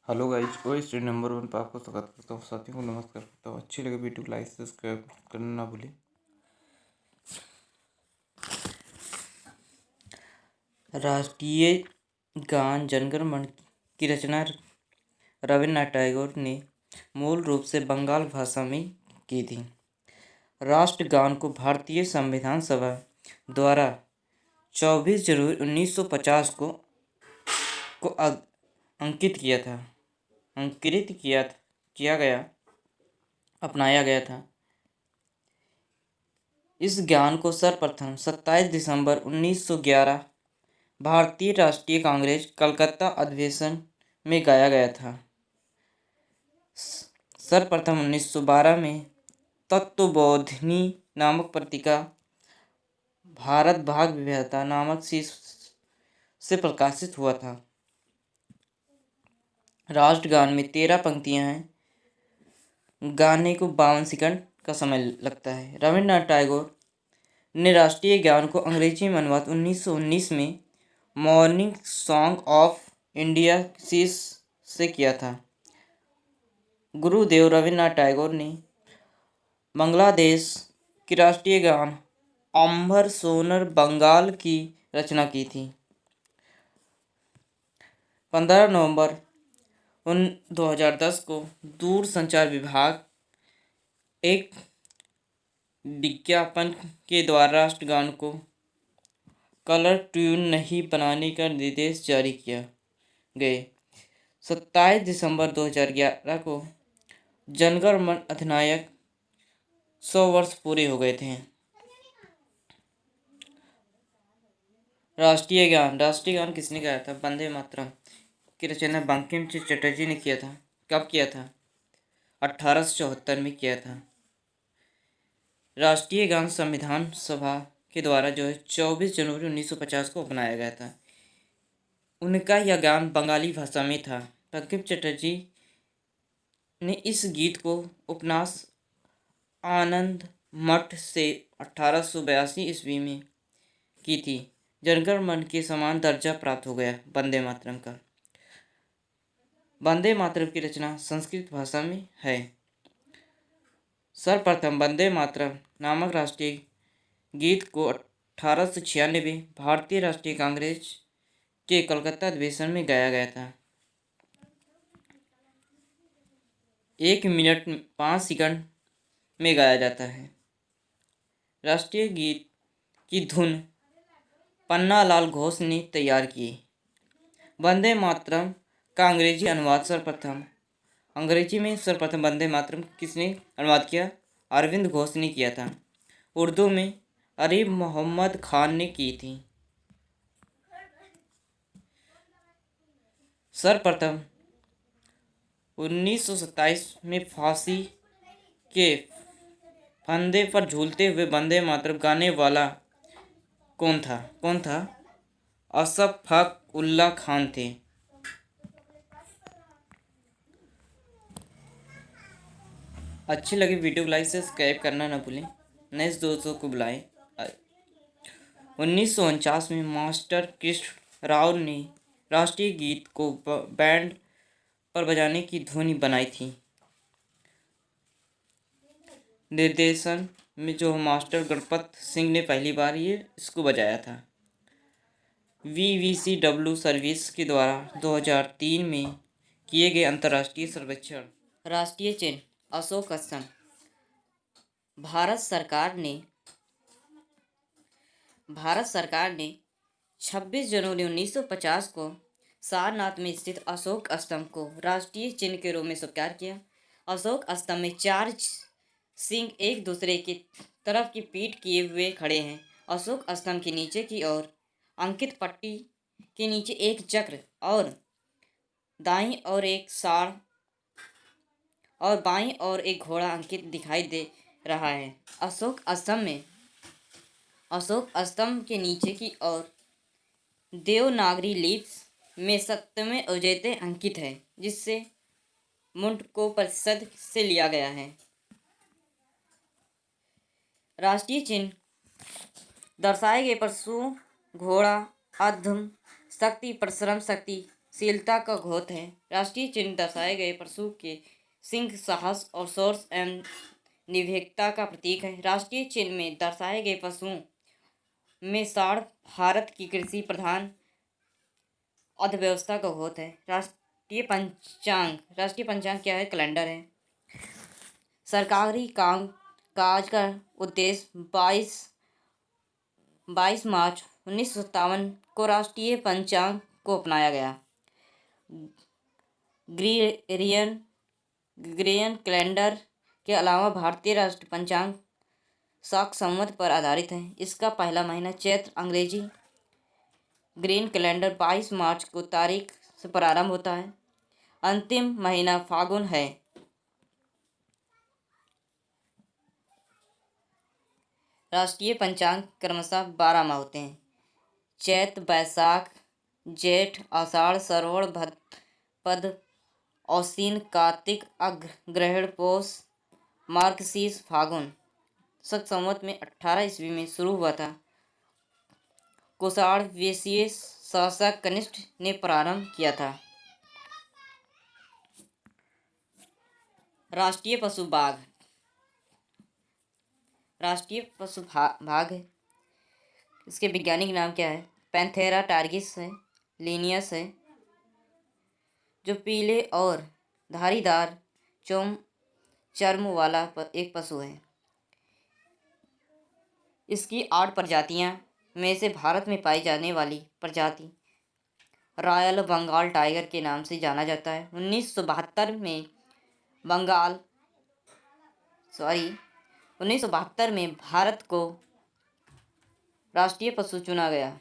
Hello guys, ओ student number 1 पर आपको स्वागत करता हूँ। साथियों को नमस्कार करता हूँ। अच्छी लगे वीडियो को लाइक सब्सक्राइब करना ना भूलें। राष्ट्रीय गान जनगण मन की रचना रविन्द्रनाथ टैगोर ने मूल रूप से बंगाल भाषा में की थी। राष्ट्रगान को भारतीय संविधान सभा द्वारा 24 जनवरी 1950 को अंकित किया गया अपनाया गया था। इस गान को सर्वप्रथम 27 दिसंबर 1911 भारतीय राष्ट्रीय कांग्रेस कलकत्ता अधिवेशन में गाया गया था। सर्वप्रथम 1912 में तत्वबोधिनी नामक पत्रिका भारत भाग विविधता नामक से प्रकाशित हुआ था। राष्ट्रगान में 13 पंक्तियां हैं। गाने को 52 सेकंड का समय लगता है। रविन्द्रनाथ टैगोर ने राष्ट्रीय गान को अंग्रेजी में अनुवाद 1919 में मॉर्निंग सॉन्ग ऑफ इंडिया से किया था। गुरुदेव रविन्द्रनाथ टैगोर ने बांग्लादेश की राष्ट्रीय गान अंबर सोनर बंगाल की रचना की थी। 15 नवंबर 2010 को दूरसंचार विभाग एक विज्ञापन के द्वारा राष्ट्रगान को कलर ट्यून नहीं बनाने का निर्देश जारी किया गए। 27 दिसंबर 2011 को जनगण मन अधिनायक 100 वर्ष पूरे हो गए थे। राष्ट्रीय गान किसने गाया था? वंदे मातरम की रचना बंकिम चंद्र चटर्जी ने किया था। कब किया था? 1874 में किया था। राष्ट्रीय गान संविधान सभा के द्वारा 24 जनवरी 1950 को अपनाया गया था। उनका यह गान बंगाली भाषा में था। बंकिम चटर्जी ने इस गीत को उपन्यास आनंद मठ से 1882 ईस्वी में की थी। जनगण मन के समान दर्जा प्राप्त हो गया वंदे मातरम का। वंदे मातरम की रचना संस्कृत भाषा में है। सर्वप्रथम वंदे मातरम नामक राष्ट्रीय गीत को 1896 भारतीय राष्ट्रीय कांग्रेस के कलकत्ता अधिवेशन में गाया गया था। 1 मिनट 5 सेकंड में गाया जाता है। राष्ट्रीय गीत की धुन पन्नालाल घोष ने तैयार की। वंदे मातरम का अंग्रेजी अनुवाद अंग्रेजी में सर्वप्रथम वंदे मातरम किसने अनुवाद किया? अरविंद घोष ने किया था। उर्दू में अरीब मोहम्मद खान ने की थी। सर्वप्रथम 1927 में फांसी के फंदे पर झूलते हुए वंदे मातरम गाने वाला कौन था? अशफाक उल्लाह खान थे। अच्छी लगी वीडियो को लाइक से सब्सक्राइब करना ना भूलें। नेक्स्ट दोस्तों को बुलाएं। 1949 में मास्टर कृष्ण राव ने राष्ट्रीय गीत को बैंड पर बजाने की ध्वनि बनाई थी। निर्देशन में मास्टर गणपत सिंह ने पहली बार इसको बजाया था। VVCW सर्विस के द्वारा 2003 में किए गए अंतर्राष्ट्रीय सर्वेक्षण। राष्ट्रीय चिन्ह अशोक स्तंभ। भारत सरकार ने 26 जनवरी 1950 को सारनाथ में स्थित अशोक स्तंभ को राष्ट्रीय चिन्ह के रूप में स्वीकार किया। अशोक स्तंभ में 4 सिंह एक दूसरे की तरफ की पीठ किए हुए खड़े हैं। अशोक स्तंभ के नीचे की ओर अंकित पट्टी के नीचे एक चक्र और दाईं ओर एक साड़ और बाईं ओर एक घोड़ा अंकित दिखाई दे रहा है। अशोक स्तंभ के नीचे की ओर देवनागरी लिपि में सत्यमेव जयते अंकित है, जिससे मुंड को प्रतिशत से लिया गया है। राष्ट्रीय चिन्ह दर्शाए गए पशुओं घोड़ा, अधम शक्ति, परिश्रम शक्ति, शीलता का घोत है। राष्ट्रीय चिन्ह दर्शाए गए पशु के सिंह साहस और शौर्य एवं निर्भीकता का प्रतीक है। राष्ट्रीय चिन्ह में दर्शाए गए पशुओं में सांड भारत की कृषि प्रधान अर्थव्यवस्था का घोत है। राष्ट्रीय पंचांग क्या है? कैलेंडर है। सरकारी काम काज का उद्देश्य 22 मार्च 1957 को राष्ट्रीय पंचांग को अपनाया गया। ग्रेगोरियन कैलेंडर के अलावा भारतीय राष्ट्रीय पंचांग शाक संवत पर आधारित है। इसका पहला महीना चैत्र अंग्रेजी ग्रीन कैलेंडर 22 मार्च को तारीख से प्रारंभ होता है। अंतिम महीना फागुन है। राष्ट्रीय पंचांग क्रमशः 12 माह होते हैं। चैत बैसाख जेठ आषाढ़ श्रावण भाद्रपद आश्विन कार्तिक अग्रहण पौष मार्गशीर्ष फागुन। शक संवत में 18 ईस्वी में शुरू हुआ था। कुषाण वंशीय शासक कनिष्क ने प्रारंभ किया था। राष्ट्रीय पशु बाघ। राष्ट्रीय पशु बाघ है। इसके वैज्ञानिक नाम क्या है? पैंथेरा टार्गिस है, लिनियस है, जो पीले और धारीदार चर्म वाला एक पशु है। इसकी 8 प्रजातियां में से भारत में पाई जाने वाली प्रजाति रॉयल बंगाल टाइगर के नाम से जाना जाता है। 1972 में भारत को राष्ट्रीय पशु चुना गया।